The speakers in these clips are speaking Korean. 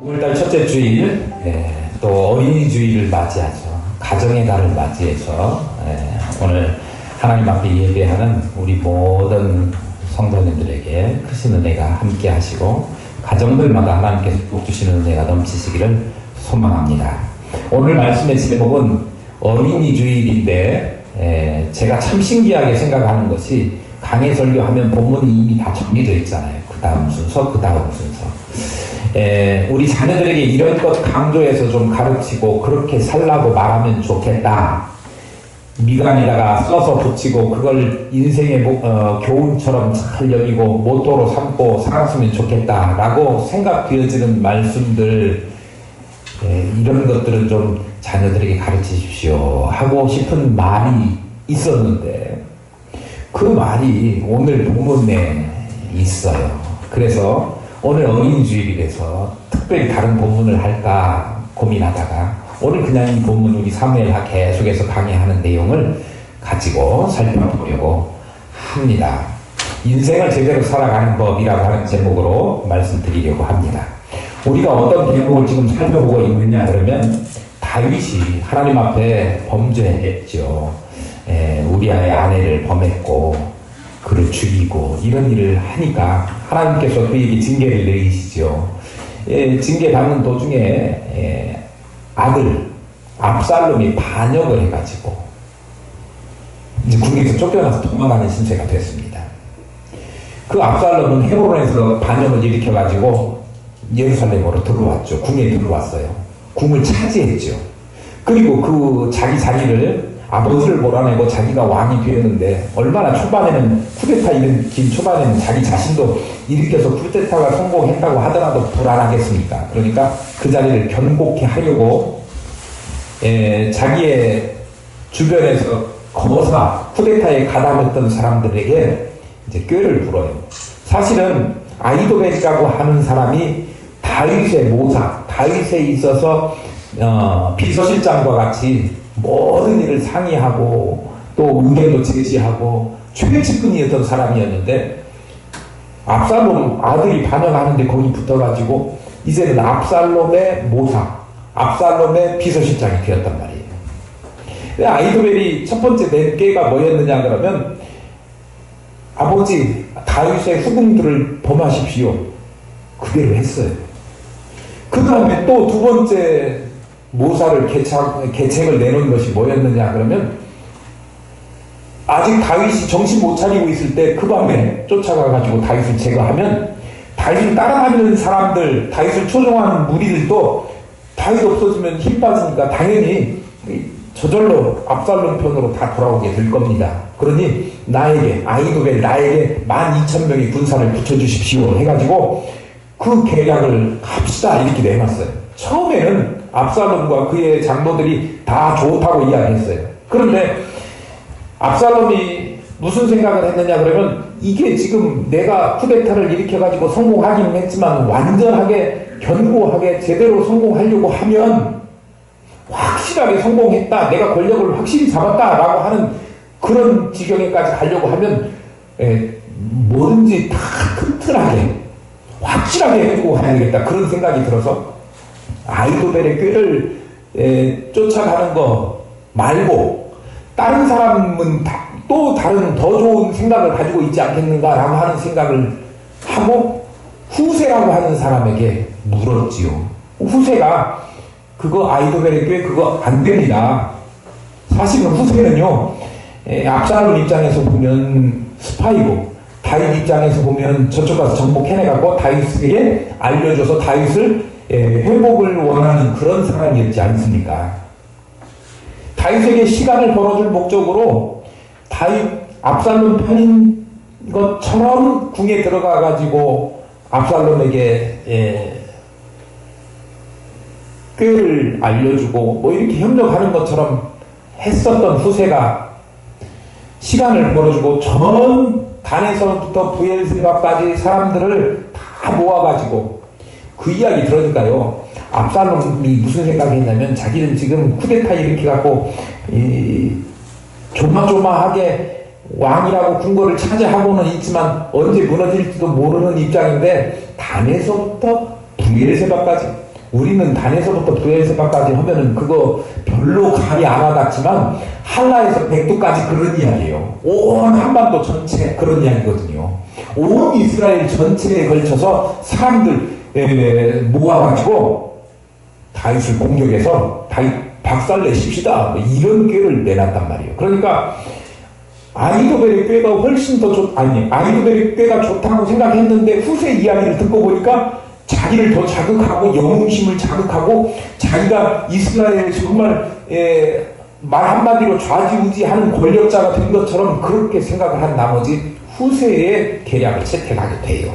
5월달 첫째 주일, 또 어린이 주일을 맞이하죠. 가정의 달을 맞이해서 오늘 하나님 앞에 예배하는 우리 모든 성도님들에게 크신 은혜가 함께 하시고 가정들마다 하나님께서 복 주시는 은혜가 넘치시기를 소망합니다. 오늘 말씀의 제목은 어린이 주일인데 제가 참 신기하게 생각하는 것이 강해 설교하면 본문이 이미 다 정리되어 있잖아요. 그 다음 순서, 그 다음 순서. 우리 자녀들에게 이런 것 강조해서 좀 가르치고 그렇게 살라고 말하면 좋겠다. 미간에다가 써서 붙이고 그걸 인생의 교훈처럼 잘 여기고 모토로 삼고 살았으면 좋겠다라고 생각되어지는 말씀들, 이런 것들은 좀 자녀들에게 가르치십시오 하고 싶은 말이 있었는데 그 말이 오늘 본문에 있어요. 그래서 오늘 어린이주일이라서 특별히 다른 본문을 할까 고민하다가 오늘 그냥 이 본문 우리 사무엘하 계속해서 강의하는 내용을 가지고 살펴보려고 합니다. 인생을 제대로 살아가는 법이라고 하는 제목으로 말씀드리려고 합니다. 우리가 어떤 대목을 지금 살펴보고 있느냐 그러면 다윗이 하나님 앞에 범죄했죠. 우리아의 아내를 범했고 그를 죽이고 이런 일을 하니까 하나님께서 그에게 징계를 내리시죠. 징계받는 도중에 아들 압살롬이 반역을 해가지고 이제 궁에서 쫓겨나서 도망가는 신세가 됐습니다. 그 압살롬은 헤브론에서 반역을 일으켜가지고 예루살렘으로 들어왔죠. 궁에 들어왔어요. 궁을 차지했죠. 그리고 그 자기 자리를 아버지를 몰아내고 자기가 왕이 되었는데 얼마나 초반에는 쿠데타 일으킨 초반에는 자기 자신도 일으켜서 쿠데타가 성공했다고 하더라도 불안하겠습니까? 그러니까 그 자리를 견고케 하려고 자기의 주변에서 거사 쿠데타에 가담했던 사람들에게 이제 꾀를 불어요. 사실은 아히도벨이라고 하는 사람이 다윗의 모사, 다윗에 있어서 비서실장과 같이 모든 일을 상의하고 또 의견도 제시하고 최측근이었던 사람이었는데 압살롬 아들이 반역하는데 거기 붙어가지고 이제는 압살롬의 모사, 압살롬의 비서실장이 되었단 말이에요. 아히도벨이 첫 번째 낸 꾀가 뭐였느냐 그러면 아버지 다윗의 후궁들을 범하십시오. 그대로 했어요. 그 다음에 또 두 번째 모사를 계책을 내놓은 것이 뭐였느냐 그러면 아직 다윗이 정신 못 차리고 있을 때 그 밤에 쫓아가가지고 다윗을 제거하면 다윗을 따라다니는 사람들, 다윗을 초종하는 무리들도 다윗 없어지면 힘 빠지니까 당연히 저절로 압살롬 편으로 다 돌아오게 될 겁니다. 그러니 나에게 아히도벨 나에게 12,000명의 군사를 붙여주십시오 해가지고 그 계략을 합시다 이렇게 내놨어요. 처음에는 압살롬과 그의 장로들이 다 좋다고 이야기했어요. 그런데 압살롬이 무슨 생각을 했느냐 그러면 이게 지금 내가 쿠데타를 일으켜가지고 성공하기는 했지만 완전하게 견고하게 제대로 성공하려고 하면 확실하게 성공했다, 내가 권력을 확실히 잡았다라고 하는 그런 지경에까지 가려고 하면 뭐든지 다 튼튼하게 확실하게 해주고 가야 되겠다 그런 생각이 들어서 아히도벨의 꾀를 쫓아가는 거 말고 다른 사람은 또 다른 더 좋은 생각을 가지고 있지 않겠는가라고 하는 생각을 하고 후세라고 하는 사람에게 물었지요. 후세가 그거 아히도벨의 꾀 그거 안 됩니다. 사실은 후세는요 압살롬 입장에서 보면 스파이고 다윗 입장에서 보면 저쪽 가서 정복해내갖고 다윗에게 알려줘서 다윗을 회복을 원하는 그런 사람이었지 않습니까? 다윗에게 시간을 벌어줄 목적으로 다윗 압살롬 편인 것처럼 궁에 들어가가지고 압살롬에게 꾀를 알려주고 뭐 이렇게 협력하는 것처럼 했었던 후세가 시간을 벌어주고 전 단에서부터 부엘세바까지 사람들을 다 모아가지고 그 이야기 들으니까요 압살롬이 무슨 생각했냐면 자기는 지금 쿠데타 일으켜갖고 조마조마하게 왕이라고 궁궐을 차지하고는 있지만 언제 무너질지도 모르는 입장인데 단에서부터 브엘세바까지. 우리는 단에서부터 브엘세바까지 하면은 그거 별로 감이 안 와닿지만 한라에서 백두까지 그런 이야기예요. 온 한반도 전체 그런 이야기거든요. 온 이스라엘 전체에 걸쳐서 사람들 모아가지고 다윗을 공격해서 다윗 박살내십시다, 뭐 이런 꾀를 내놨단 말이에요. 그러니까 아히도벨의 꾀가 훨씬 더 아히도벨의 꾀가 좋다고 생각했는데 후세 이야기를 듣고 보니까 자기를 더 자극하고 영웅심을 자극하고 자기가 이스라엘 정말 말 한마디로 좌지우지하는 권력자가 된 것처럼 그렇게 생각을 한 나머지 후세의 계략을 채택하게 돼요.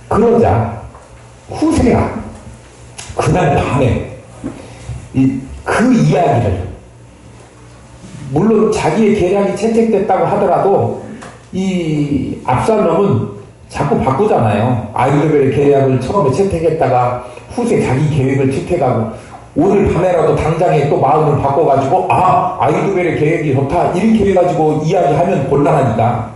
그러자 후세가 그날 밤에 그 이야기를, 물론 자기의 계략이 채택됐다고 하더라도 이 압살롬은 자꾸 바꾸잖아요. 아히도벨의 계략을 처음에 채택했다가 후세 자기 계획을 채택하고 오늘 밤에라도 당장에 또 마음을 바꿔가지고 아히도벨의 계획이 좋다 이렇게 해가지고 이야기하면 곤란하니까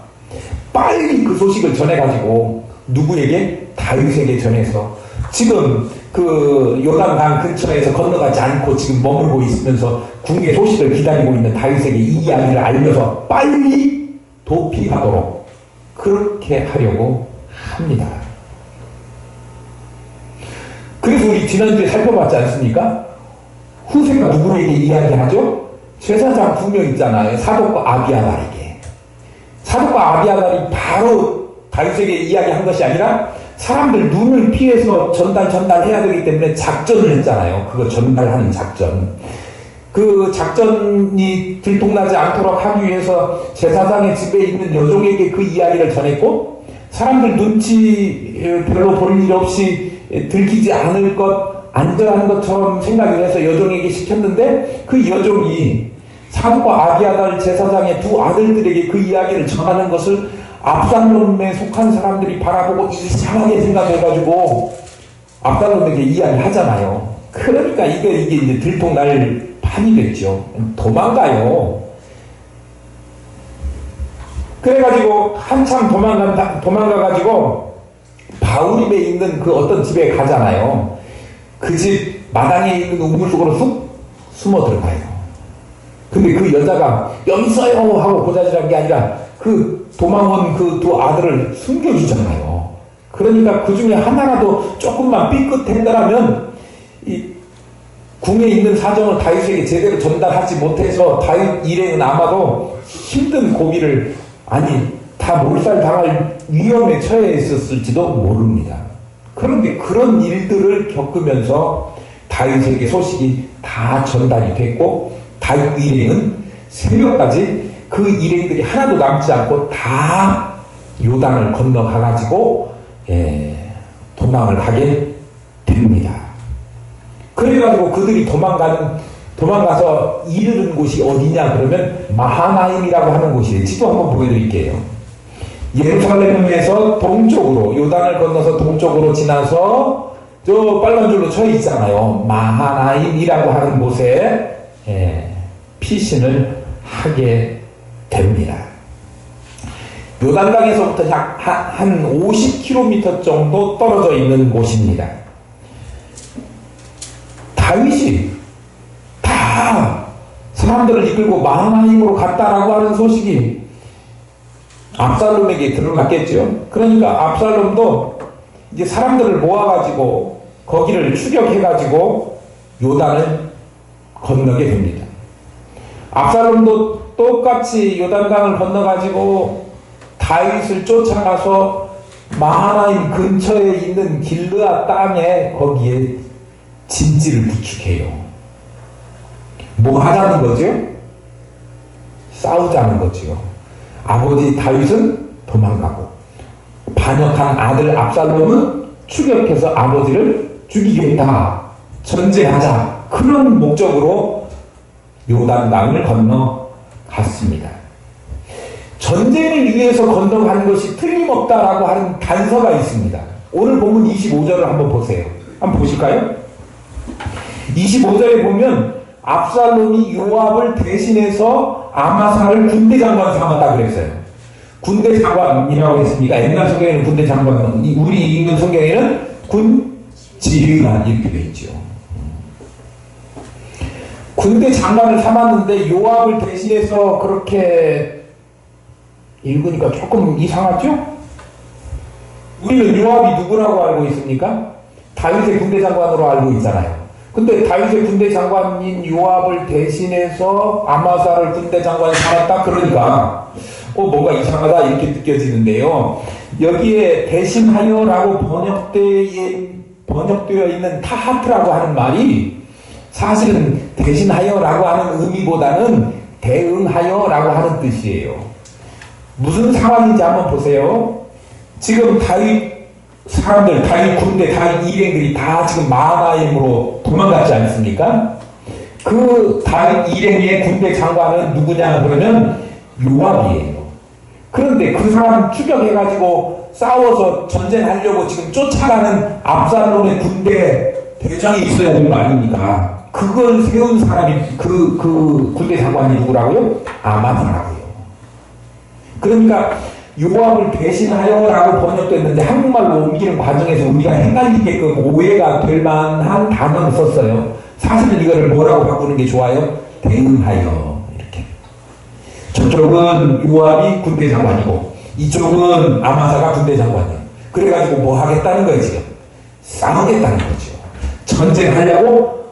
빨리 그 소식을 전해가지고 누구에게? 다윗에게 전해서 지금 그 요단강 근처에서 건너가지 않고 지금 머물고 있으면서 궁의 소식을 기다리고 있는 다윗에게 이 이야기를 알려서 빨리 도피하도록 그렇게 하려고 합니다. 그래서 우리 지난주에 살펴봤지 않습니까? 후세가 누구에게 이야기하죠? 제사장 2명 있잖아요. 사독과 아비아달에게. 사독과 아비아달이 바로 다윗에게 이야기한 것이 아니라 사람들 눈을 피해서 전달해야 되기 때문에 작전을 했잖아요. 그거 전달하는 작전. 그 작전이 들통나지 않도록 하기 위해서 제사장의 집에 있는 여종에게 그 이야기를 전했고, 사람들 눈치 별로 볼 일 없이 들키지 않을 것, 안전한 것처럼 생각을 해서 여종에게 시켰는데, 그 여종이 사독과 아비아달 제사장의 두 아들들에게 그 이야기를 전하는 것을 압살롬에 속한 사람들이 바라보고 이상하게 생각해가지고 압살롬에게 이야기하잖아요. 그러니까 이게 이제 들통날 판이 됐죠. 도망가요. 그래가지고 한참 도망가가지고 바울임에 있는 그 어떤 집에 가잖아요. 그 집 마당에 있는 우물 속으로 쑥 숨어 들어가요. 근데 그 여자가 여기 있어요 하고 고자질한 게 아니라 그 도망온 그 두 아들을 숨겨주잖아요. 그러니까 그 중에 하나라도 조금만 삐끗했더라면 이 궁에 있는 사정을 다윗에게 제대로 전달하지 못해서 다윗 일행은 아마도 힘든 고비를 다 몰살당할 위험에 처해 있었을지도 모릅니다. 그런데 그런 일들을 겪으면서 다윗에게 소식이 다 전달이 됐고 다윗 일행은 새벽까지 그 일행들이 하나도 남지 않고 다 요단을 건너가가지고 도망을 가게 됩니다. 그래가지고 그들이 도망가서 이르는 곳이 어디냐 그러면 마하나임이라고 하는 곳이에요. 지도 한번 보여드릴게요. 예루살렘에서 동쪽으로 요단을 건너서 동쪽으로 지나서 저 빨간 줄로 쳐 있잖아요. 마하나임이라고 하는 곳에 피신을 하게 됩니다. 요단강에서부터 약 한 50km 정도 떨어져 있는 곳입니다. 다윗이 다 사람들을 이끌고 마하나임으로 갔다라고 하는 소식이 압살롬에게 들어갔겠죠. 그러니까 압살롬도 이제 사람들을 모아가지고 거기를 추격해가지고 요단을 건너게 됩니다. 압살롬도 똑같이 요단강을 건너가지고 다윗을 쫓아가서 마하나임 근처에 있는 길르앗 땅에 거기에 진지를 구축해요. 뭐 하자는 거죠? 싸우자는 거죠. 아버지 다윗은 도망가고 반역한 아들 압살롬은 추격해서 아버지를 죽이겠다, 전쟁하자, 그런 목적으로 요단강을 건너갔습니다. 전쟁을 위해서 건너간 것이 틀림없다라고 하는 단서가 있습니다. 오늘 본문 25절을 한번 보세요. 한번 보실까요? 25절에 보면 압살롬이 요압을 대신해서 아마사를 군대장관 삼았다 그랬어요. 군대 장관이라고 했습니까? 옛날 성경에는 군대 장관, 우리 읽는 성경에는 군 지휘관 이렇게 되어 있죠. 군대 장관을 삼았는데 요압을 대신해서 그렇게 읽으니까 조금 이상하죠? 우리는 요압이 누구라고 알고 있습니까? 다윗의 군대 장관으로 알고 있잖아요. 근데 다윗의 군대 장관인 요압을 대신해서 아마사를 군대 장관에 삼았다 그러니까 뭔가 이상하다 이렇게 느껴지는데요. 여기에 대신하여라고 번역되어 있는 타하트라고 하는 말이 사실은 대신하여라고 하는 의미보다는 대응하여라고 하는 뜻이에요. 무슨 상황인지 한번 보세요. 지금 다윗 사람들, 다윗 군대, 다윗 일행들이 다 지금 마하나임으로 도망갔지 않습니까? 그 다윗 일행의 군대 장관은 누구냐 그러면 요압이에요. 그런데 그 사람 추격해가지고 싸워서 전쟁하려고 지금 쫓아가는 압살롬의 군대 대장이 있어야 되는 거 아닙니까? 그걸 세운 사람이 그 군대 장관이 누구라고요? 아마사라고요. 그러니까 요압을 대신하여라고 번역됐는데 한국말로 옮기는 과정에서 우리가 헷갈리게끔 오해가 될 만한 단어를 썼어요. 사실은 이거를 뭐라고 바꾸는 게 좋아요? 대응하여 이렇게. 저쪽은 요압이 군대 장관이고 이쪽은 아마사가 군대 장관이에요. 그래가지고 뭐 하겠다는 거예요 지금? 싸우겠다는 거죠. 전쟁하려고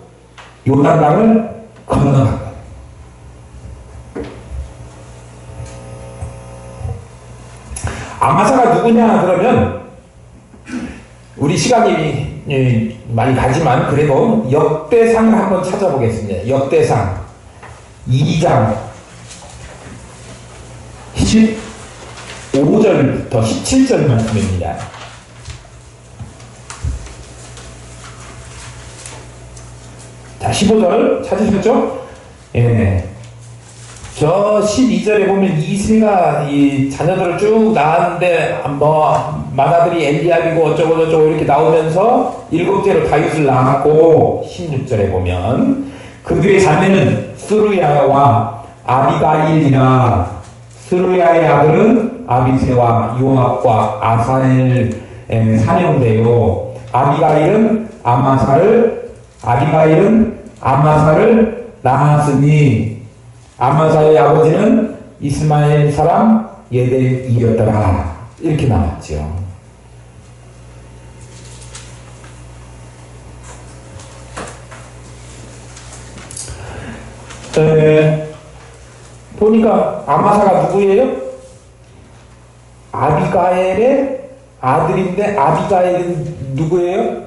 요단강을 건너간 거예요. 아마사가 누구냐 그러면 우리 시간이 많이 가지만 그래도 역대상을 한번 찾아보겠습니다. 역대상 2장 15절부터 17절 말씀입니다. 자, 15절 찾으셨죠? 예. 저 12절에 보면 이새가 이 자녀들을 쭉 낳았는데 맏아들이 엘리압이고 어쩌고 이렇게 나오면서 7째로 다윗을 낳았고 16절에 보면 그들의 자매는 스루야와 아비가일이라. 스루야의 아들은 아비새와 요압과 아사엘 사명되요. 아비가일은 아마사를 낳았으니 아마사의 아버지는 이스마엘 사람 예델이었더라. 이렇게 나왔죠. 보니까 아마사가 누구예요? 아비가엘의 아들인데 아비가엘은 누구예요?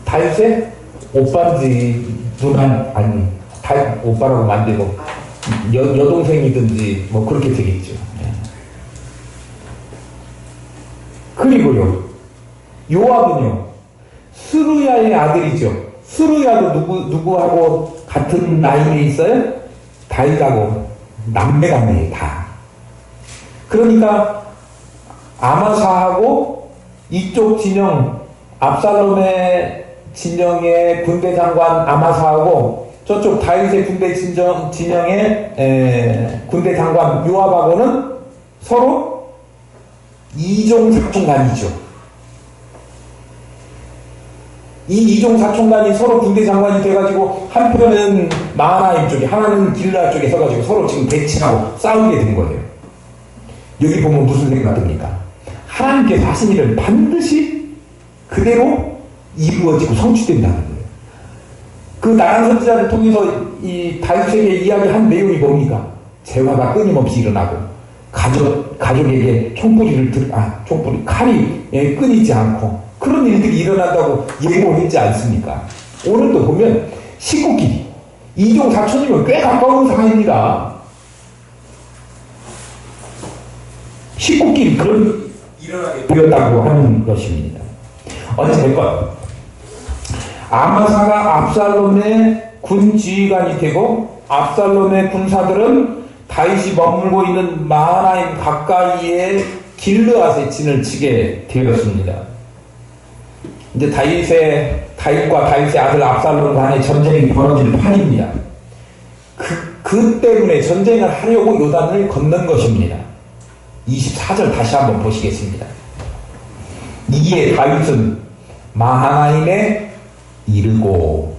다윗의 오빠인지 누나 아니 오빠라고 만들고 여동생이든지 뭐 그렇게 되겠죠. 그리고요 요압은요 스루야의 아들이죠. 스루야도 누구하고 같은 나이에 있어요? 다윗하고 남매가매에 다. 그러니까 아마사하고 이쪽 진영 압살롬의 진영의 군대 장관 아마사하고 저쪽 다윗의 군대 진영의 군대 장관 요압하고는 서로 이종사촌간이죠. 이 이종사촌간이 서로 군대 장관이 돼가지고 한편은 마하나임 쪽에 하나는 길라 쪽에 서가지고 서로 지금 대치하고 싸우게 된 거예요. 여기 보면 무슨 생각 듭니까? 하나님께서 하신 일을 반드시 그대로 이루어지고 성취된다는 거예요. 그 나간 선지자를 통해서 이 다윗에게 이야기한 내용이 뭡니까? 재화가 끊임없이 일어나고 가족에게 칼이 끊이지 않고 그런 일들이 일어난다고 예고했지 않습니까? 오늘도 보면 식구끼리 이종사촌이면 꽤 가까운 사이입니다. 식구끼리 그런 일어나게 되었다고 하는 것입니다. 어찌됐건 아마사가 압살롬의 군 지휘관이 되고 압살롬의 군사들은 다윗이 머물고 있는 마하나임 가까이에 길르앗의 진을 치게 되었습니다. 이제 다윗과 다윗의 아들 압살롬 간의 전쟁이 벌어질 판입니다. 그 때문에 전쟁을 하려고 요단을 건넌 것입니다. 24절 다시 한번 보시겠습니다. 이기에 다윗은 마하나임에 이르고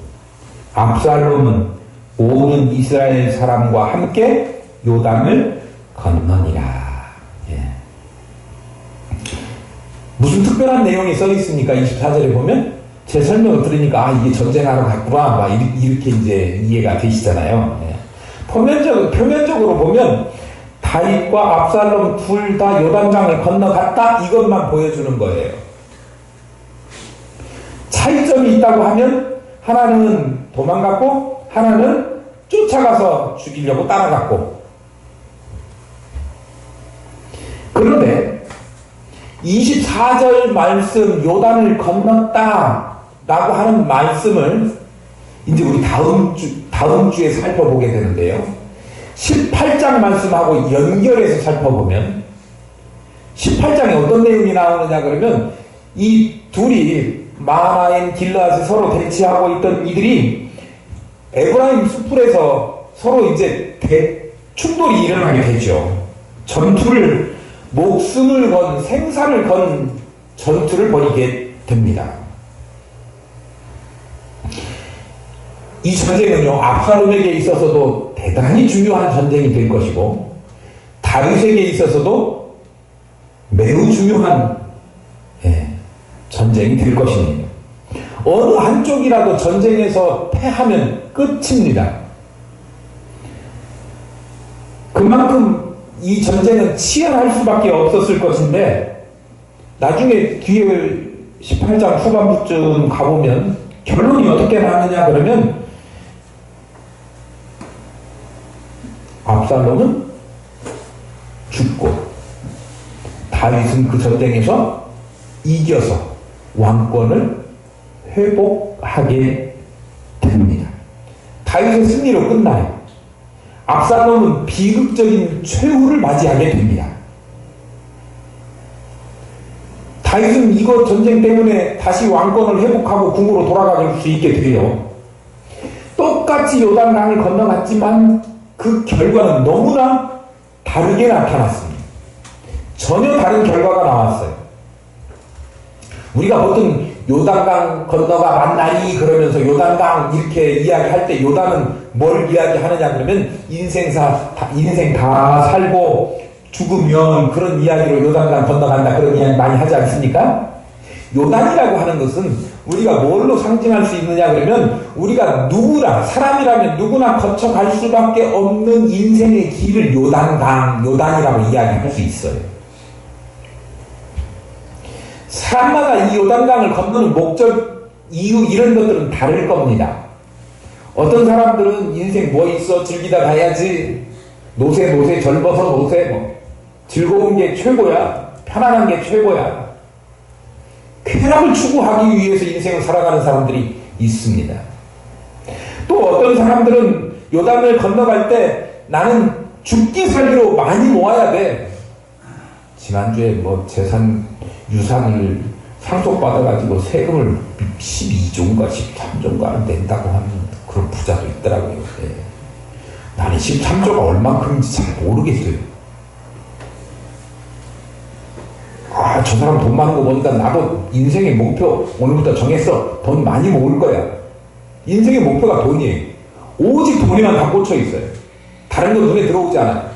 압살롬은 온 이스라엘 사람과 함께 요단을 건너니라. 예. 무슨 특별한 내용이 써 있습니까? 24절에 보면 제 설명을 들으니까 이게 전쟁하러 갔구나 막 이렇게 이제 이해가 되시잖아요. 예. 표면적으로 보면 다윗과 압살롬 둘 다 요단강을 건너갔다 이것만 보여주는 거예요. 차이점이 있다고 하면 하나는 도망갔고 하나는 쫓아가서 죽이려고 따라갔고. 그런데 24절 말씀 요단을 건넜다 라고 하는 말씀을 이제 우리 다음 주에 살펴보게 되는데요. 18장 말씀하고 연결해서 살펴보면 18장에 어떤 내용이 나오느냐 그러면 이 둘이 마하나임 길르앗에 서로 대치하고 있던 이들이 에브라임 숲풀에서 서로 이제 충돌이 일어나게 되죠. 전투를 목숨을 건 생사를 건 전투를 벌이게 됩니다. 이 전쟁은요 압살롬에게 있어서도 대단히 중요한 전쟁이 될 것이고 다윗에게 있어서도 매우 중요한 전쟁이 될 것입니다. 어느 한쪽이라도 전쟁에서 패하면 끝입니다. 그만큼 이 전쟁은 치열할 수밖에 없었을 것인데 나중에 뒤에 18장 후반부쯤 가보면 결론이 어떻게 나느냐 그러면 압살롬은 죽고 다윗은 그 전쟁에서 이겨서 왕권을 회복하게 됩니다. 다윗의 승리로 끝나요. 압살롬은 비극적인 최후를 맞이하게 됩니다. 다윗은 이거 전쟁 때문에 다시 왕권을 회복하고 궁으로 돌아갈 수 있게 돼요. 똑같이 요단강을 건너갔지만 그 결과는 너무나 다르게 나타났습니다. 전혀 다른 결과가 나왔어요. 우리가 보통 요단강 건너가 만나리 그러면서 요단강 이렇게 이야기할 때 요단은 뭘 이야기하느냐 그러면 인생 다 살고 죽으면 그런 이야기로 요단강 건너간다 그런 이야기 많이 하지 않습니까? 요단이라고 하는 것은 우리가 뭘로 상징할 수 있느냐 그러면 우리가 사람이라면 누구나 거쳐갈 수밖에 없는 인생의 길을 요단이라고 이야기할 수 있어요. 사람마다 이 요단강을 건너는 목적, 이유 이런 것들은 다를 겁니다. 어떤 사람들은 인생 뭐 있어 즐기다 가야지 노세 젊어서 노세 즐거운 게 최고야 편안한 게 최고야 쾌락을 추구하기 위해서 인생을 살아가는 사람들이 있습니다. 또 어떤 사람들은 요단을 건너갈 때 나는 죽기 살기로 많이 모아야 돼. 지난주에 유산을 상속받아가지고 세금을 12조인가 13조인가 낸다고 하는 그런 부자도 있더라고요. 네. 나는 13조가 얼만큼인지 잘 모르겠어요. 저 사람 돈 많은 거 보니까 나도 인생의 목표 오늘부터 정했어. 돈 많이 모을 거야. 인생의 목표가 돈이에요. 오직 돈에만 다 꽂혀 있어요. 다른 거 눈에 들어오지 않아요.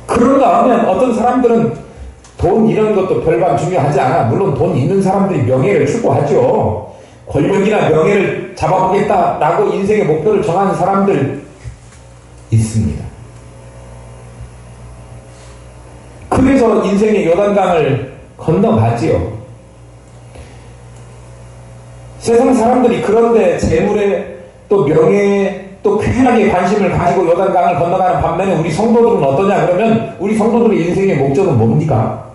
그런가 하면 어떤 사람들은 돈 이런 것도 별반 중요하지 않아. 물론 돈 있는 사람들이 명예를 추구하죠. 권력이나 명예를 잡아보겠다라고 인생의 목표를 정하는 사람들 있습니다. 그래서 인생의 요단강을 건너가지요. 세상 사람들이 그런데 재물에 또 명예에 또 쾌락에 관심을 가지고 요단강을 건너가는 반면에 우리 성도들은 어떠냐 그러면 우리 성도들의 인생의 목적은 뭡니까?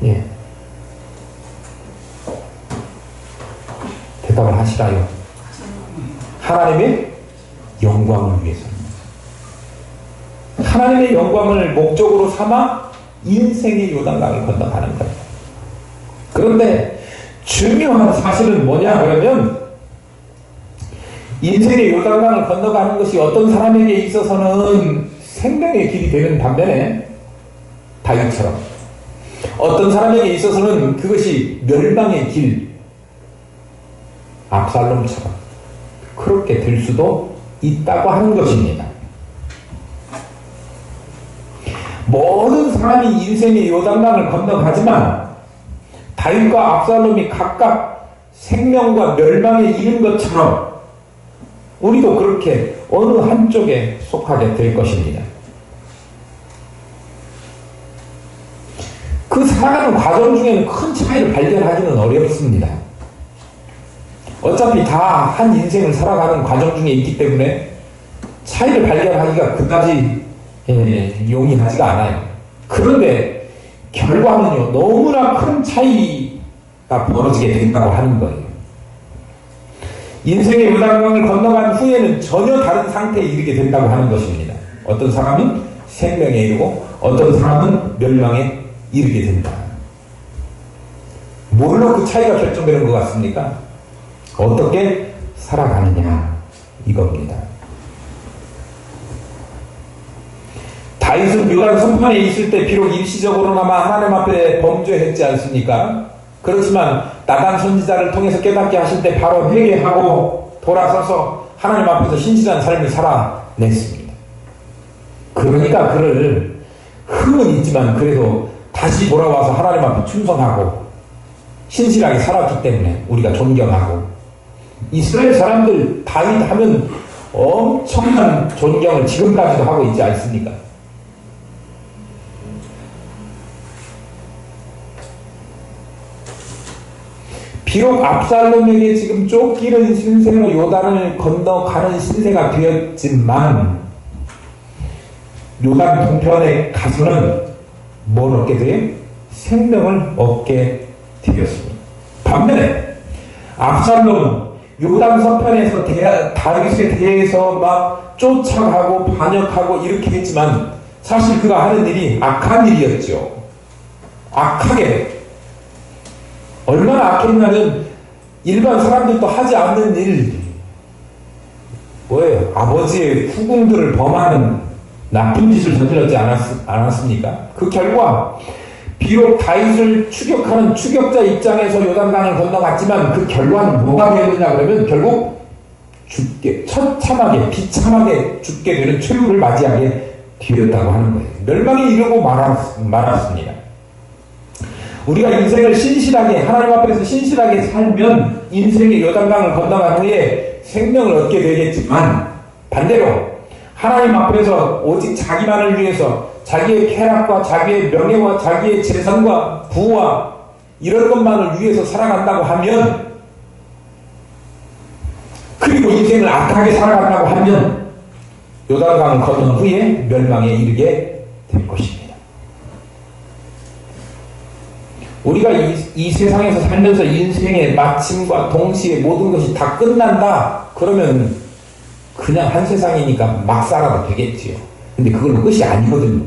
예. 대답을 하시라요. 하나님의 영광을 위해서. 하나님의 영광을 목적으로 삼아 인생의 요단강을 건너가는 거예요. 그런데 중요한 사실은 뭐냐 그러면 인생의 요단강을 건너가는 것이 어떤 사람에게 있어서는 생명의 길이 되는 반면에 다윗처럼 어떤 사람에게 있어서는 그것이 멸망의 길, 압살롬처럼 그렇게 될 수도 있다고 하는 것입니다. 모든 사람이 인생의 요단강을 건너가지만 다윗과 압살롬이 각각 생명과 멸망에 이른 것처럼 우리도 그렇게 어느 한쪽에 속하게 될 것입니다. 그 살아가는 과정 중에는 큰 차이를 발견하기는 어렵습니다. 어차피 다 한 인생을 살아가는 과정 중에 있기 때문에 차이를 발견하기가 그다지 용이하지가 않아요. 그런데 결과는요, 너무나 큰 차이가 벌어지게 된다고 하는 거예요. 인생의 요단강을 건너간 후에는 전혀 다른 상태에 이르게 된다고 하는 것입니다. 어떤 사람은 생명에 이르고 어떤 사람은 멸망에 이르게 된다. 뭘로 그 차이가 결정되는 것 같습니까? 어떻게 살아가느냐 이겁니다. 다윗은 요단 선판에 있을 때 비록 일시적으로나마 하나님 앞에 범죄했지 않습니까? 그렇지만 나단 선지자를 통해서 깨닫게 하실 때 바로 회개하고 돌아서서 하나님 앞에서 신실한 삶을 살아냈습니다. 그러니까 그를 흠은 있지만 그래도 다시 돌아와서 하나님 앞에 충성하고 신실하게 살았기 때문에 우리가 존경하고, 이스라엘 사람들 다윗 하면 엄청난 존경을 지금까지도 하고 있지 않습니까? 비록 압살롬에게 지금 쫓기는 신세로 요단을 건너가는 신세가 되었지만 요단 동편에 가서는 뭘 얻게 돼요? 생명을 얻게 되었습니다. 반면에 압살롬은 요단 서편에서 다윗에 대해서 막 쫓아가고 반역하고 이렇게 했지만 사실 그가 하는 일이 악한 일이었죠. 악하게, 얼마나 악했냐면 일반 사람들도 하지 않는 일, 뭐예요? 아버지의 후궁들을 범하는 나쁜 짓을 저질렀지 않았습니까? 그 결과 비록 다윗을 추격하는 추격자 입장에서 요단강을 건너갔지만 그 결과는 뭐가 되느냐 그러면 결국 죽게, 처참하게 비참하게 죽게 되는 최후를 맞이하게 되었다고 하는 거예요. 멸망에 이르고 말았습니다. 우리가 인생을 신실하게 하나님 앞에서 신실하게 살면 인생의 요단강을 건너간 후에 생명을 얻게 되겠지만, 반대로 하나님 앞에서 오직 자기만을 위해서 자기의 쾌락과 자기의 명예와 자기의 재산과 부와 이런 것만을 위해서 살아간다고 하면, 그리고 인생을 악하게 살아간다고 하면 요단강을 건넌 후에 멸망에 이르게 될 것입니다. 우리가 이 세상에서 살면서 인생의 마침과 동시에 모든 것이 다 끝난다 그러면 그냥 한 세상이니까 막 살아도 되겠지요. 근데 그건 끝이 아니거든요.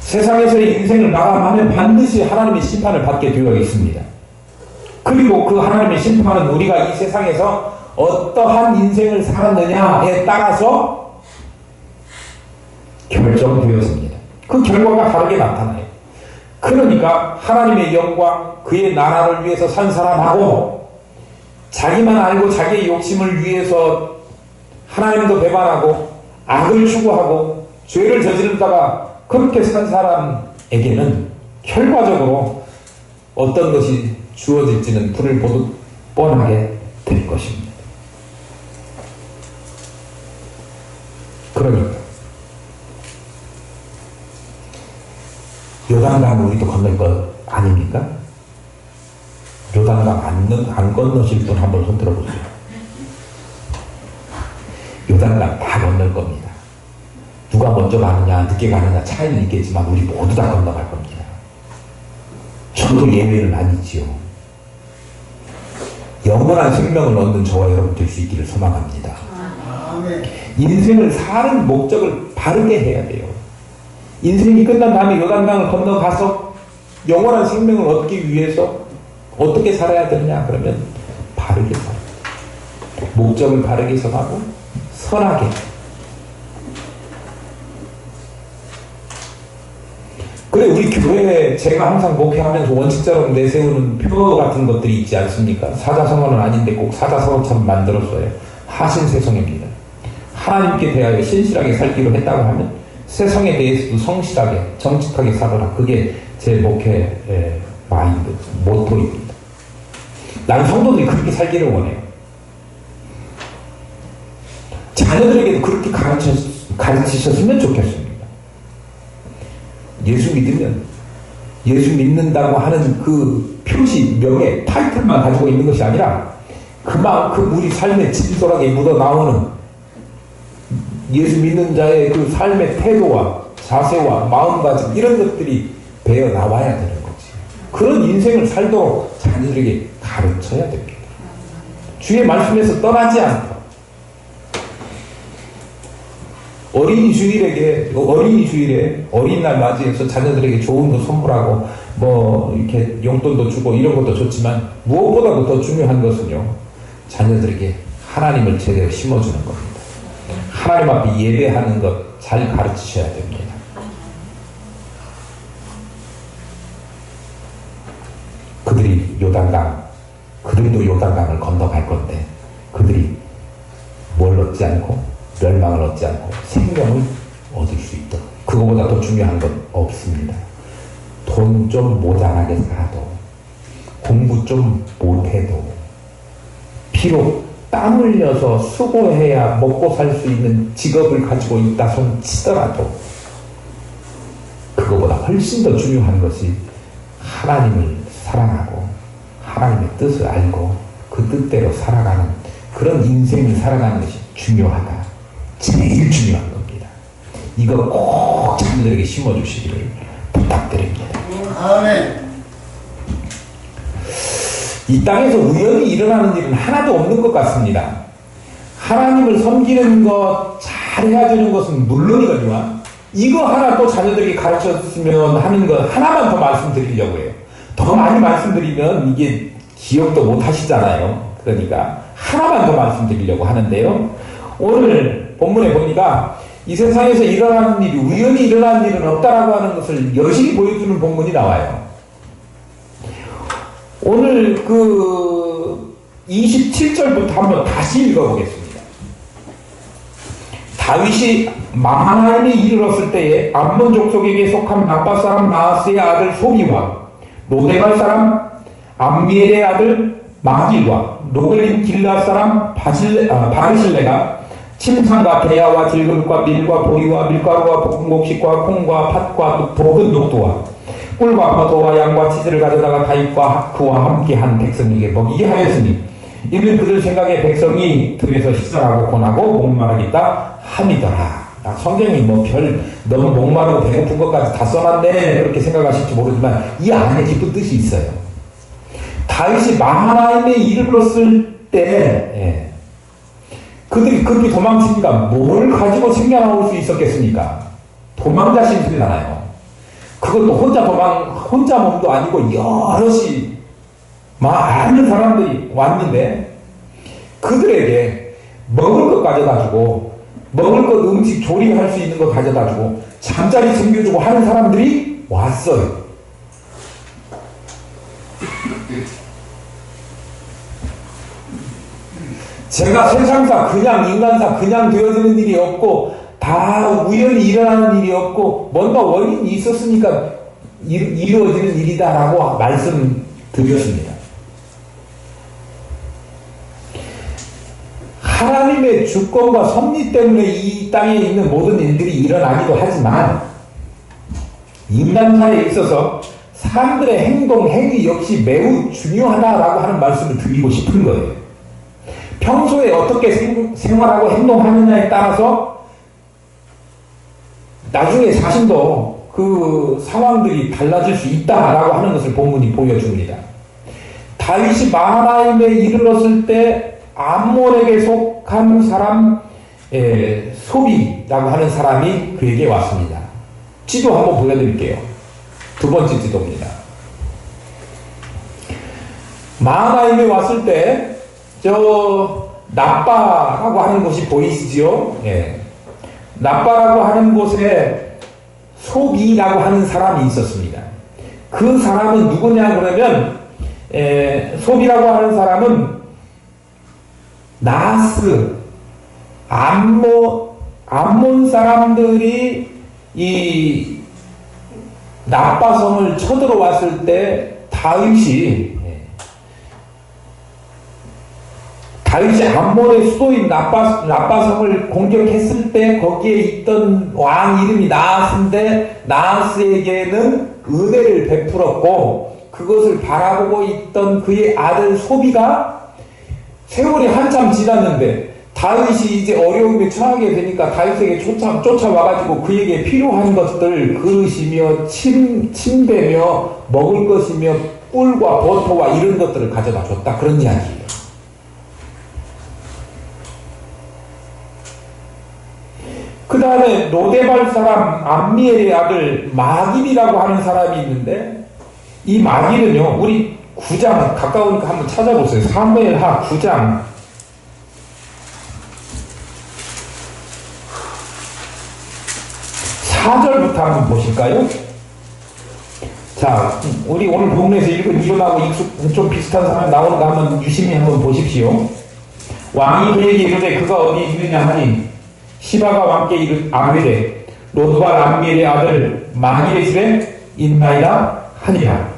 세상에서의 인생을 마감하면 반드시 하나님의 심판을 받게 되어 있습니다. 그리고 그 하나님의 심판은 우리가 이 세상에서 어떠한 인생을 살았느냐에 따라서 결정되었습니다. 그 결과가 다르게 나타나요. 그러니까 하나님의 영광, 그의 나라를 위해서 산 사람하고 자기만 알고 자기의 욕심을 위해서 하나님도 배반하고 악을 추구하고 죄를 저지르다가 그렇게 산 사람에게는 결과적으로 어떤 것이 주어질지는 불을 보듯 뻔하게 될 것입니다. 그러니까 요단강 우리도 건널 것 아닙니까? 요단강 안 건너실 분 한번 손 들어보세요. 요단강 다 건널 겁니다. 누가 먼저 가느냐 늦게 가느냐 차이는 있겠지만 우리 모두 다 건너갈 겁니다. 저도 예외는 아니지요. 영원한 생명을 얻는 저와 여러분 될 수 있기를 소망합니다. 인생을 사는 목적을 바르게 해야 돼요. 인생이 끝난 다음에 요단강을 건너가서 영원한 생명을 얻기 위해서 어떻게 살아야 되느냐 그러면 바르게 살아요. 목적을 바르게 정하고 선하게. 그래, 우리 교회에 제가 항상 목회하면서 원칙처럼 내세우는 표 같은 것들이 있지 않습니까? 사자성어는 아닌데 꼭 사자성어처럼 만들었어요. 하신세성입니다. 하나님께 대하여 신실하게 살기로 했다고 하면 세상에 대해서도 성실하게 정직하게 살아라. 그게 제 목회 마인드, 모토입니다. 난 성도들이 그렇게 살기를 원해요. 자녀들에게도 그렇게 가르치셨으면 좋겠습니다. 예수 믿으면 예수 믿는다고 하는 그 표시, 명예, 타이틀만 가지고 있는 것이 아니라 그만큼 우리 삶의 진솔하게 묻어나오는 예수 믿는 자의 그 삶의 태도와 자세와 마음가짐 이런 것들이 배어 나와야 되는 거지. 그런 인생을 살도록 자녀들에게 가르쳐야 됩니다. 주의 말씀에서 떠나지 않고 어린이 주일에 어린이날 맞이해서 자녀들에게 좋은 거 선물하고 뭐 이렇게 용돈도 주고 이런 것도 좋지만 무엇보다도 더 중요한 것은요, 자녀들에게 하나님을 제대로 심어주는 겁니다. 하나님 앞에 예배하는 것 잘 가르치셔야 됩니다. 그들도 요단강을 건너갈 건데 그들이 뭘 얻지 않고 멸망을 얻지 않고 생명을 얻을 수 있도록, 그거보다 더 중요한 건 없습니다. 돈 좀 모자라게 살아도, 공부 좀 못해도, 비록 땀 흘려서 수고해야 먹고 살 수 있는 직업을 가지고 있다 손 치더라도 그거보다 훨씬 더 중요한 것이 하나님을 사랑하고 하나님의 뜻을 알고 그 뜻대로 살아가는 그런 인생을 살아가는 것이 중요하다. 제일 중요한 겁니다. 이거 꼭 자녀들에게 심어주시기를 부탁드립니다. 아멘. 이 땅에서 우연히 일어나는 일은 하나도 없는 것 같습니다. 하나님을 섬기는 것, 잘해야 되는 것은 물론이거니와 이거 하나 또 자녀들에게 가르쳤으면 하는 것 하나만 더 말씀드리려고 해요. 더 많이 말씀드리면 이게 기억도 못 하시잖아요. 그러니까 하나만 더 말씀드리려고 하는데요. 오늘 본문에 보니까 이 세상에서 일어나는 일이, 우연히 일어나는 일은 없다라고 하는 것을 여실히 보여주는 본문이 나와요. 오늘 그 27절부터 한번 다시 읽어보겠습니다. 다윗이 마하나임에 이르렀을 때에 암몬 족속에게 속한 라빠 사람 나하스의 아들 소비와 로데발 사람 암미엘의 아들 마길과 로벨린 길라 사람 바르실레가 침상과 대야와 질금과 밀과 보리와 밀가루와 볶은 곡식과 콩과 팥과 볶은 녹두와 꿀과 버터와 양과 치즈를 가져다가 다윗과 그와 함께한 백성에게 먹이게 하였으니 이는 그들 생각에 백성이 들에서 식사하고 권하고 목마르겠다 함이더라. 성경이 뭐 너무 목마르고 배고픈 것까지 다 써놨네 그렇게 생각하실지 모르지만 이 안에 깊은 뜻이 있어요. 다윗이 마하나임에 이르렀을 때 그들이 급히 도망치니까 뭘 가지고 생겨나올 수 있었겠습니까? 도망자심이잖아요. 그것도 혼자 몸도 아니고 여럿이 많은 사람들이 왔는데 그들에게 먹을 것 가져다주고 먹을 것 음식 조리할 수 있는 거 가져다주고 잠자리 챙겨주고 하는 사람들이 왔어요. 제가 세상사 그냥 인간사 그냥 되어지는 일이 없고 다 우연히 일어나는 일이 없고 뭔가 원인이 있었으니까 이루어지는 일이다라고 말씀드렸습니다. 하나님의 주권과 섭리 때문에 이 땅에 있는 모든 일들이 일어나기도 하지만 인간사에 있어서 사람들의 행동, 행위 역시 매우 중요하다라고 하는 말씀을 드리고 싶은 거예요. 평소에 어떻게 생활하고 행동하느냐에 따라서 나중에 자신도 그 상황들이 달라질 수 있다라고 하는 것을 본문이 보여줍니다. 다윗이 마하나임에 이르렀을 때 암몬에게 속한 사람 소비라고 하는 사람이 그에게 왔습니다. 지도 한번 보여드릴게요. 두 번째 지도입니다. 마하나임에 왔을 때 나빠라고 하는 곳이 보이시지요? 예. 나빠라고 하는 곳에 소비라고 하는 사람이 있었습니다. 그 사람은 누구냐 그러면 소비라고 하는 사람은 나하스 암몬 사람들이 이 나빠성을 쳐들어왔을 때 다윗이 암몬의 수도인 나빠성을 공격했을 때 거기에 있던 왕 이름이 나하스인데 나하스에게는 은혜를 베풀었고 그것을 바라보고 있던 그의 아들 소비가 세월이 한참 지났는데 다윗이 이제 어려움에 처하게 되니까 다윗에게 쫓아와가지고 그에게 필요한 것들 그릇이며 침대며 먹을 것이며 꿀과 버터와 이런 것들을 가져다 줬다 그런 이야기예요. 그 다음에 로데발 사람 암미엘의 아들 마길이라고 하는 사람이 있는데 이 마길은요 우리 9장 가까우니까 한번 찾아보세요. 사무엘하 9장 4절부터 한번 보실까요? 자, 우리 오늘 본문에서 읽은 이론하고 좀 비슷한 사람이 나오는 거 한번 유심히 한번 보십시오. 왕이 그에게 이르되 그가 어디 있느냐 하니 시바가 왕께 아뢰되 로드발 암미엘의 아들 마길의 집에 있나이다 하니라.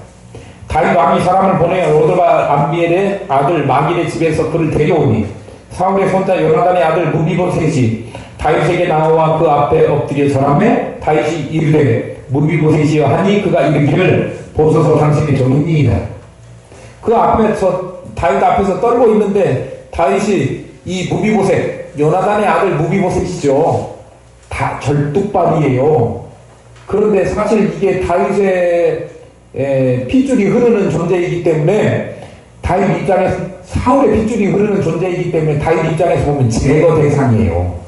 다윗 왕이 사람을 보내 로드발 암미엘의 아들 마길의 집에서 그를 데려오니 사울의 손자 요나단의 아들 무비보셋이 다윗에게 나와 그 앞에 엎드려 절하매 다윗이 이르되 무비보셋이여 하니 그가 이르기를 보소서 당신의 종이니이다. 그 앞에서 다윗 앞에서 떨고 있는데 다윗이 이 무비보셋 요나단의 아들 무비보셋이죠. 다 절뚝발이에요. 그런데 사실 이게 다윗의 핏줄이 흐르는 존재이기 때문에 다윗 입장에서 사울의 핏줄이 흐르는 존재이기 때문에 다윗 입장에서 보면 제거 대상이에요.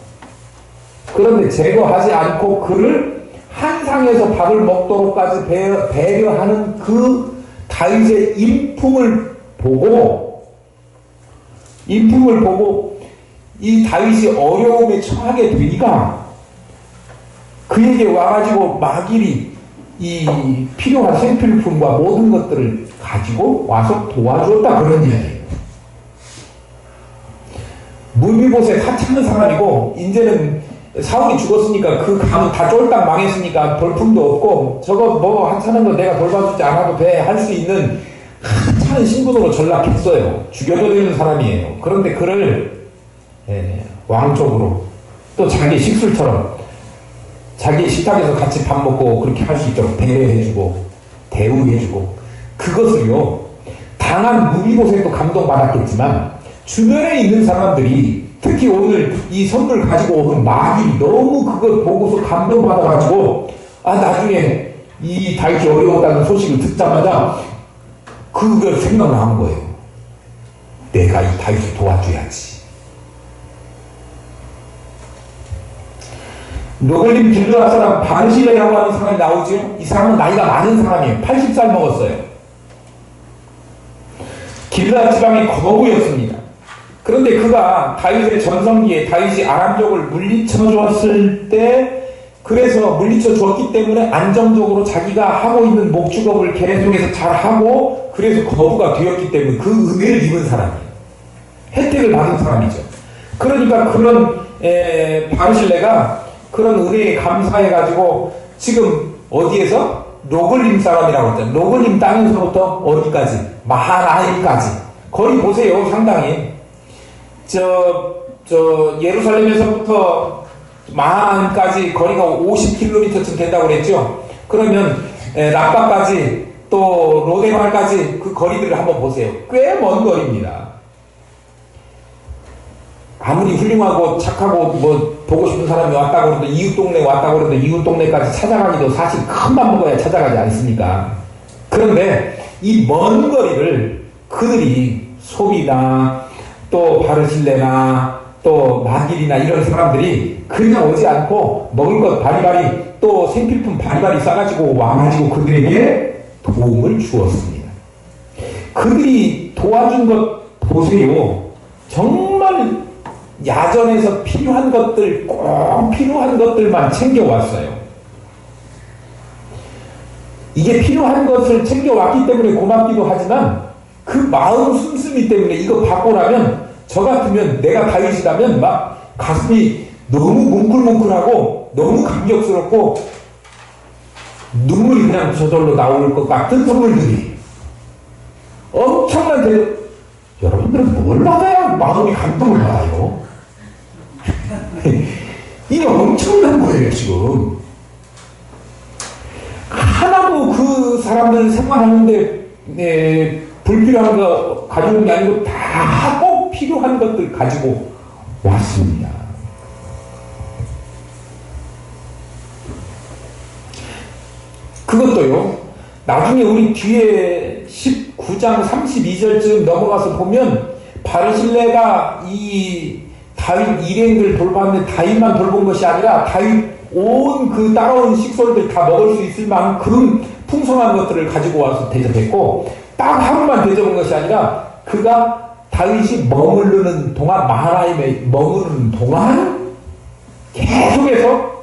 그런데 제거하지 않고 그를 한상에서 밥을 먹도록까지 배려하는 그 다윗의 인품을 보고 이 다윗이 어려움에 처하게 되니까 그에게 와가지고 마길이 이 필요한 생필품과 모든 것들을 가지고 와서 도와주었다 그런 이야기예요. 무비보셋 하찮은 사람이고 이제는 사울이 죽었으니까 그 감은 다 쫄딱 망했으니까 볼품도 없고 저거 뭐 하찮은 거 내가 돌봐주지 않아도 돼 할 수 있는 하찮은 신분으로 전락했어요. 죽여도 되는 사람이에요. 그런데 그를 왕족으로 또 자기 식술처럼 자기 식탁에서 같이 밥 먹고 그렇게 할 수 있도록 배려해주고 대우해주고 그것을요 당한 무비보셋도 감동받았겠지만 주변에 있는 사람들이 특히 오늘 이 선물 가지고 온 마길이 너무 그걸 보고서 감동받아가지고 나중에 이 다윗이 어려웠다는 소식을 듣자마자 그걸 생각나는 거예요. 내가 이 다윗을 도와줘야지. 노글림 길르앗 사람 바르실레라고 하는 사람이 나오죠. 이 사람은 나이가 많은 사람이에요. 80살 먹었어요. 길르앗 지방의 거부였습니다. 그런데 그가 다윗의 전성기에 다윗이 아람족을 물리쳐 주었을 때 그래서 물리쳐 주었기 때문에 안정적으로 자기가 하고 있는 목축업을 계속해서 잘하고 그래서 거부가 되었기 때문에 그 은혜를 입은 사람이에요. 혜택을 받은 사람이죠. 그러니까 그런 바르실레가 그런 은혜에 감사해가지고 지금 어디에서? 노글림 사람이라고 했잖아요. 노글림 땅에서부터 어디까지? 마하나임까지. 거리 보세요. 상당히. 예루살렘에서부터 마하나임까지 거리가 50km쯤 된다고 그랬죠. 그러면 라빠까지 또 로데발까지 그 거리들을 한번 보세요. 꽤 먼 거리입니다. 아무리 훌륭하고 착하고 뭐 보고 싶은 사람이 왔다고 그래도 이웃 동네 왔다고 그래도 이웃 동네까지 찾아가기도 사실 큰 맘 먹어야 찾아가지 않습니까? 그런데 이 먼 거리를 그들이 소비나 또 바르실레나 또 마길이나 이런 사람들이 그냥 오지 않고 먹을 것 바리바리 또 생필품 바리바리 싸가지고 와가지고 그들에게 도움을 주었습니다. 그들이 도와준 것 보세요. 정말 정말 야전에서 필요한 것들, 꼭 필요한 것들만 챙겨왔어요. 이게 필요한 것을 챙겨왔기 때문에 고맙기도 하지만 그 마음 씀씀이 때문에 이거 받고 나면 저 같으면 내가 다윗이라면 막 가슴이 너무 뭉클뭉클하고 너무 감격스럽고 눈물이 그냥 저절로 나올 것 같은 선물들이 엄청난 여러분들은 뭘 받아야 마음이 감동을 받아요? 이게 엄청난 거예요 지금. 하나도 그 사람들 생활하는데 불필요한 거 가져온 게 아니고 다 꼭 필요한 것들 가지고 왔습니다. 그것도요, 나중에 우리 뒤에 19장 32절쯤 넘어가서 보면 바르실레가 이 다윗 일행들 돌봤는데 다윗만 돌본 것이 아니라 다윗 온 그 따라온 식솔들 다 먹을 수 있을 만큼 풍성한 것들을 가지고 와서 대접했고, 딱 하루만 대접한 것이 아니라 그가 다윗이 머무르는 동안, 마하나임에 머무르는 동안 계속해서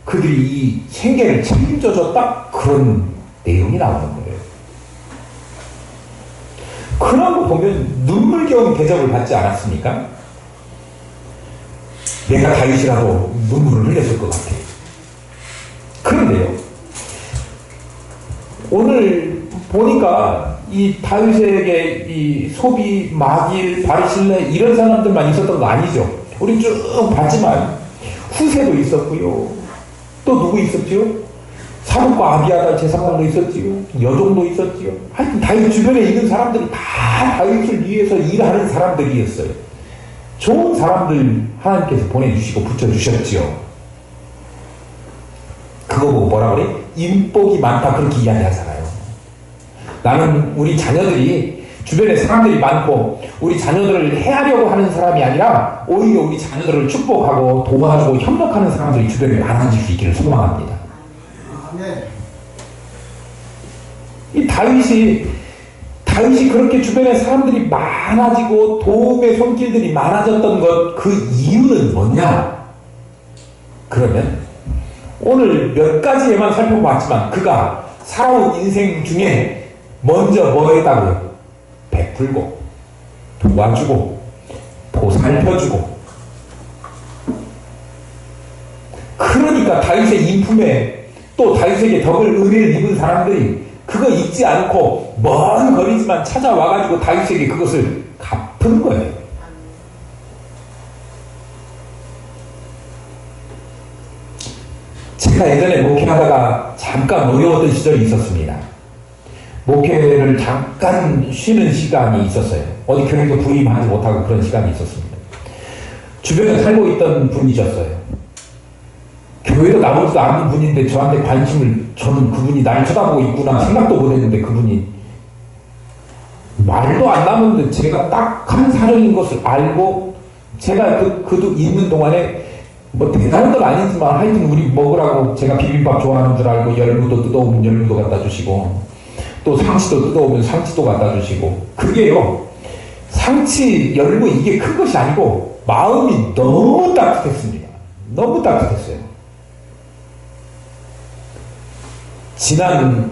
그들이 이 생계를 책임져줬다, 그런 내용이 나오는 거예요. 그런 거 보면 눈물겨운 대접을 받지 않았습니까? 내가 다윗이라도 눈물을 흘렸을 것 같아요. 그런데요, 오늘 보니까 이 다윗에게 이 소비, 마길, 바르실레 이런 사람들만 있었던 거 아니죠. 우리 쭉 봤지만 후세도 있었고요. 또 누구 있었지요? 사뭇과 아비아달 제사장도 있었지요. 여종도 있었지요. 하여튼 다윗 주변에 있는 사람들이 다 다윗을 위해서 일하는 사람들이었어요. 좋은 사람들 하나님께서 보내주시고 붙여주셨지요. 그거 보고 뭐라 그래? 인복이 많다, 그렇게 이야기하잖아요. 나는 우리 자녀들이 주변에 사람들이 많고 우리 자녀들을 해하려고 하는 사람이 아니라 오히려 우리 자녀들을 축복하고 도와주고 협력하는 사람들이 주변에 많아질 수 있기를 소망합니다. 이 다윗이 그렇게 주변에 사람들이 많아지고 도움의 손길들이 많아졌던 것, 그 이유는 뭐냐? 그러면 오늘 몇 가지에만 살펴봤지만 그가 살아온 인생 중에 먼저 뭐 했다고요? 베풀고 도와주고 보살펴주고. 그러니까 다윗의 인품에 또 다윗에게 덕을 은혜를 입은 사람들이 그거 잊지 않고 먼 거리지만 찾아와가지고 다윗에게 그것을 갚은 거예요. 제가 예전에 목회하다가 잠깐 어려웠던 시절이 있었습니다. 목회를 잠깐 쉬는 시간이 있었어요. 어디 교회도 부임하지 못하고 그런 시간이 있었습니다. 주변에 살고 있던 분이셨어요. 교회도 나오지도 않는 분인데 저한테 관심을, 저는 그분이 날 쳐다보고 있구나 생각도 못했는데 그분이 말도 안 나오는데 제가 딱 한 사정인 것을 알고, 제가 그도 있는 동안에 뭐 대단한 건 아니지만 하여튼 우리 먹으라고 제가 비빔밥 좋아하는 줄 알고 열무도 뜯어오면 열무도 갖다 주시고 또 상치도 뜯어오면 상치도 갖다 주시고. 그게요, 상치, 열무 이게 큰 것이 아니고 마음이 너무 따뜻했습니다. 너무 따뜻했어요. 지난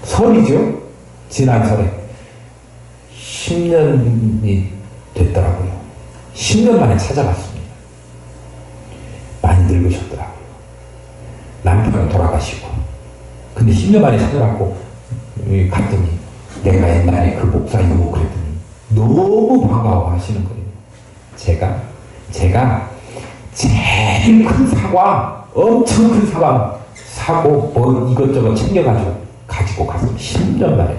설이죠? 지난 설에 10년이 됐더라고요. 10년 만에 찾아갔습니다. 많이 늙으셨더라고요. 남편은 돌아가시고. 근데 10년 만에 찾아갔고 갔더니 내가 옛날에 그 목사님이고 그랬더니 너무 반가워 하시는 거예요. 제가 제일 큰 사과, 엄청 큰 사과 사고 뭐 이것저것 챙겨가지고 가지고 갔어요. 10년 만에.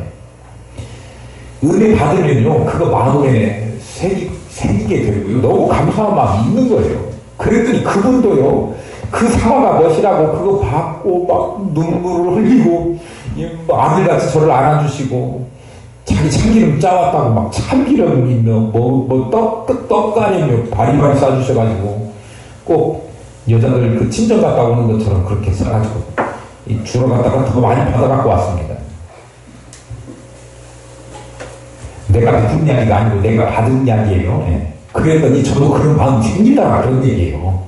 은혜 받으면요 그거 마음에 새기게 되고요, 너무 감사한 마음이 있는 거예요. 그랬더니 그분도요 그 사과가 멋이라고 그거 받고 막 눈물을 흘리고 아들같이 저를 안아주시고 자기 참기름 짜왔다고 막 참기름 있는 떡가리며 바리바리 싸주셔가지고 꼭 여자들 그 친정 갔다 오는 것처럼 그렇게 싸가지고 주러 갔다가 더 많이 받아갖고 왔습니다. 내가 베푼 이야기가 아니고 내가 받은 이야기예요. 예. 그랬더니 저도 그런 마음이 생긴다 그런 얘기예요.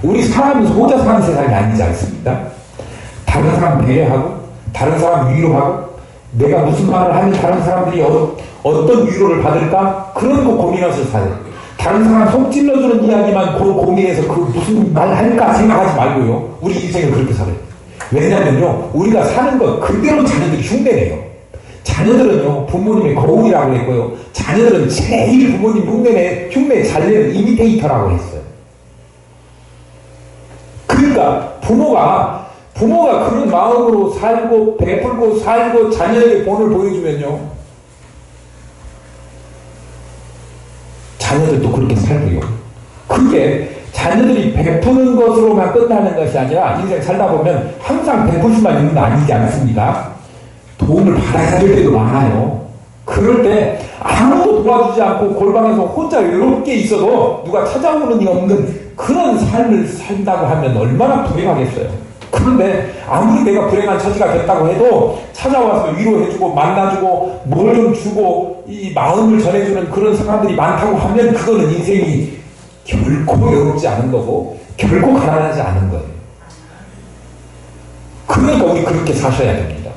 우리 사람은 혼자 사는 세상이 아니지 않습니까? 다른 사람 배려하고 다른 사람 위로하고 내가 무슨 말을 하면 다른 사람들이 어떤 위로를 받을까? 그런 거 고민해서 살아요. 다른 사람 속 찔러주는 이야기만 고민해서 그 무슨 말 할까 생각하지 말고요. 우리 인생을 그렇게 살아요. 왜냐면요, 우리가 사는 것 그대로 자녀들이 흉내내요. 자녀들은요, 부모님의 거울이라고 했고요. 자녀들은 제일 부모님 흉내 잘 내는 이미테이터라고 했어요. 그러니까 부모가 그런 마음으로 살고 베풀고 살고 자녀에게 본을 보여주면요, 자녀들도 그렇게 살고요. 그게 자녀들이 베푸는 것으로만 끝나는 것이 아니라 인생 살다 보면 항상 베풀 수만 있는 거 아니지 않습니까? 도움을 받아야 될 때도 많아요. 그럴 때 아무도 도와주지 않고 골방에서 혼자 외롭게 있어도 누가 찾아오는 이 없는 그런 삶을 산다고 하면 얼마나 불행하겠어요. 그런데 아무리 내가 불행한 처지가 됐다고 해도 찾아와서 위로해주고 만나주고 뭘 좀 주고 이 마음을 전해주는 그런 사람들이 많다고 하면 그거는 인생이 결코 외롭지 않은 거고 결코 가난하지 않은 거예요. 그러니까 우리 그렇게 사셔야 됩니다.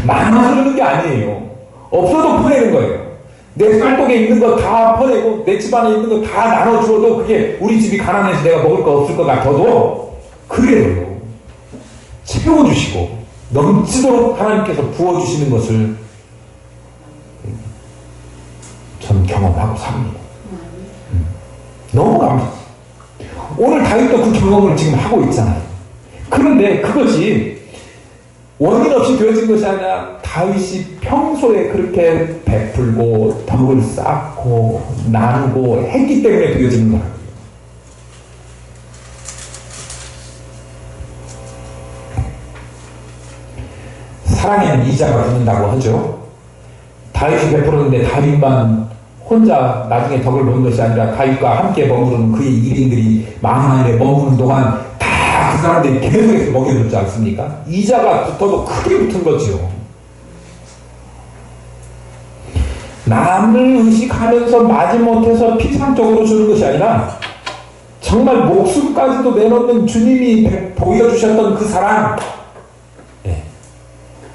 많아서 그러는 게 아니에요. 없어도 보내는 거예요. 내 쌀독에 있는 거 다 퍼내고 내 집안에 있는 거 다 나눠주어도 그게 우리 집이 가난해서 내가 먹을 거 없을 것 같아도 그래도요, 채워주시고 넘치도록 하나님께서 부어주시는 것을 전 경험하고 삽니다. 너무 감사해요. 오늘 다윗도 그 경험을 지금 하고 있잖아요. 그런데 그것이 원인 없이 되어진 것이 아니라 다윗이 평소에 그렇게 베풀고 덕을 쌓고 나누고 했기 때문에 되어지는 거라고요. 사랑에는 이자가 붙는다고 하죠. 다윗이 베풀었는데 다윗만 혼자 나중에 덕을 본 것이 아니라 다윗과 함께 머무르는 그의 일인들이 만화에 머무는 동안 다 그 사람들이 계속해서 먹여줬지 않습니까? 이자가 붙어도 크게 붙은 거죠. 남을 의식하면서 마지못해서 피상적으로 주는 것이 아니라 정말 목숨까지도 내놓는 주님이 보여주셨던 그 사랑,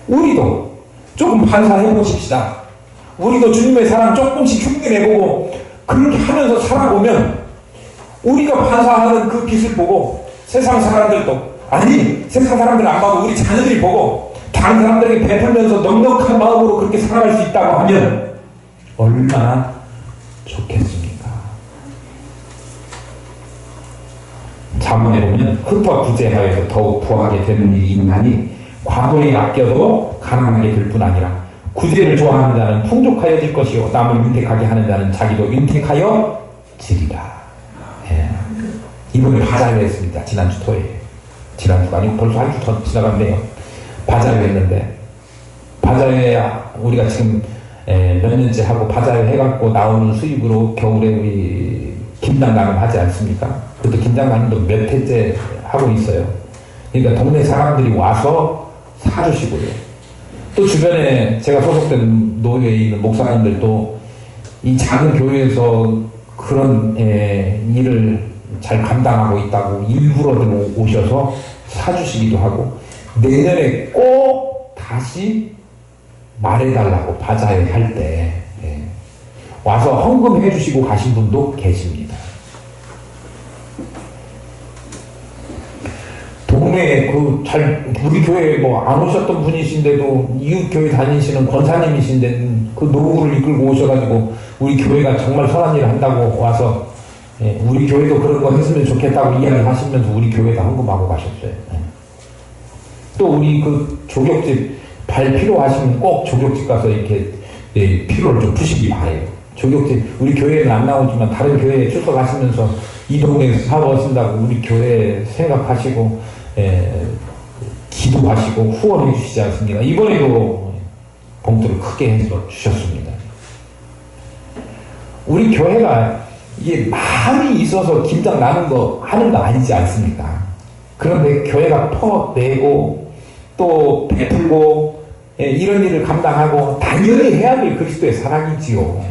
우리도 조금 반사해 보십시다. 우리도 주님의 사랑 조금씩 흉내내보고 그렇게 하면서 살아보면 우리가 반사하는 그 빛을 보고 세상 사람들도, 아니 세상 사람들 안 봐도 우리 자녀들이 보고 다른 사람들에게 베풀면서 넉넉한 마음으로 그렇게 살아갈 수 있다고 하면 얼마나 좋겠습니까? 자문에 보면 흙과 구제하여서 더욱 부하게 되는 이 인간이 과도에 아껴도 가난하게 될 뿐 아니라 구제를 좋아하는 자는 풍족하여질 것이요 남을 윤택하게 하는 자는 자기도 윤택하여 지리라. 예. 이번에 바자회 했습니다. 지난주 토요일. 지난주가 아니고 벌써 한 주 더 지나갔네요. 바자회 했는데, 바자회 우리가 지금 몇 년째 하고 바자회 해갖고 나오는 수입으로 겨울에 우리 김장가름 하지 않습니까? 그것도 김장가름도 몇 해째 하고 있어요. 그러니까 동네 사람들이 와서 사주시고요. 또 주변에 제가 소속된 노회에 있는 목사님들도 이 작은 교회에서 그런 일을 잘 감당하고 있다고 일부러들 오셔서 사주시기도 하고, 내년에 꼭 다시 말해달라고 바자회 할 때 와서 헌금해 주시고 가신 분도 계십니다. 동네에 우리 교회에 안 오셨던 분이신데도 이웃교회 다니시는 권사님이신데 그 노후를 이끌고 오셔가지고 우리 교회가 정말 선한 일을 한다고 와서 우리 교회도 그런 거 했으면 좋겠다고 이야기하시면서 우리 교회가 헌금하고 가셨어요. 또 우리 그 조격집 발 필요하시면 꼭 조격집 가서 이렇게 피로를 좀 푸시기 바래요. 조격집 우리 교회는 안 나오지만 다른 교회에 출석하시면서 이 동네에서 사업하신다고 우리 교회 생각하시고 기도하시고 후원해 주시지 않습니까? 이번에도 봉투를 크게 해서 주셨습니다. 우리 교회가 이게 마음이 있어서 김장 나는 거 하는 거 아니지 않습니까? 그런데 교회가 퍼내고 또 베풀고 이런 일을 감당하고 당연히 해야 될 그리스도의 사랑이지요.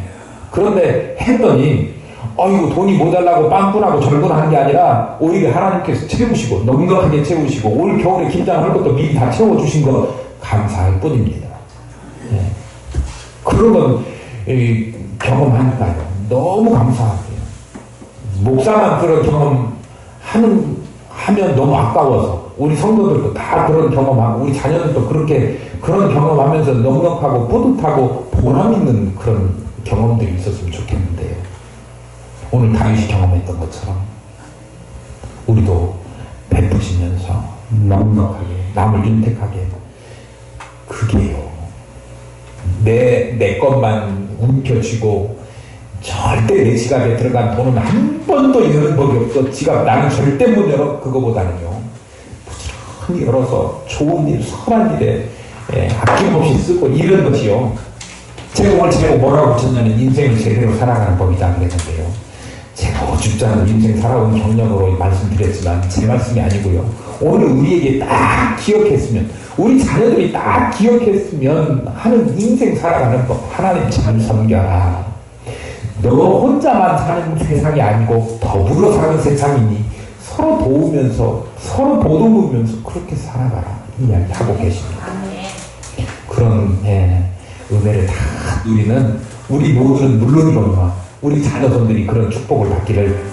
그런데 했더니 어이구 돈이 모자라고 빵꾸나고 절분하는 게 아니라 오히려 하나님께서 채우시고 넉넉하게 채우시고 올 겨울에 김장할 것도 미리 다 채워주신 거 감사할 뿐입니다. 그런 건 경험하니까요. 너무 감사하고요. 목사만 그런 하면 너무 아까워서 우리 성도들도 다 그런 경험하고 우리 자녀들도 그렇게 그런 경험하면서 넉넉하고 뿌듯하고 보람 있는 그런 경험들이 있었으면 좋겠는데요. 오늘 다윗이 경험했던 것처럼 우리도 베푸시면서 넉넉하게 남을 윤택하게 그게요. 내 것만 움켜쥐고 절대 내 지갑에 들어간 돈은 한 번도 여는 법이 없어. 지갑 나는 절대 못 열어. 그거보다는요. 부지런히 열어서 좋은 일, 선한 일에 아낌없이 쓰고 이런 것이요. 제가 오늘 제가 뭐라고 붙였냐면 인생을 제대로 살아가는 법이다 그랬는데요. 제가 5주짜리 인생 살아온 경력으로 말씀드렸지만 제 말씀이 아니고요. 오늘 우리에게 딱 기억했으면 우리 자녀들이 딱 기억했으면 하는 인생 살아가는 법 하나님 잘 섬겨라. 너 혼자만 사는 세상이 아니고 더불어 사는 세상이니 서로 도우면서 서로 보듬으면서 그렇게 살아가라 이야기하고 계십니다. 그런 은혜를 다 누리는 우리 모두는 물론이거니와 우리 자녀들이 그런 축복을 받기를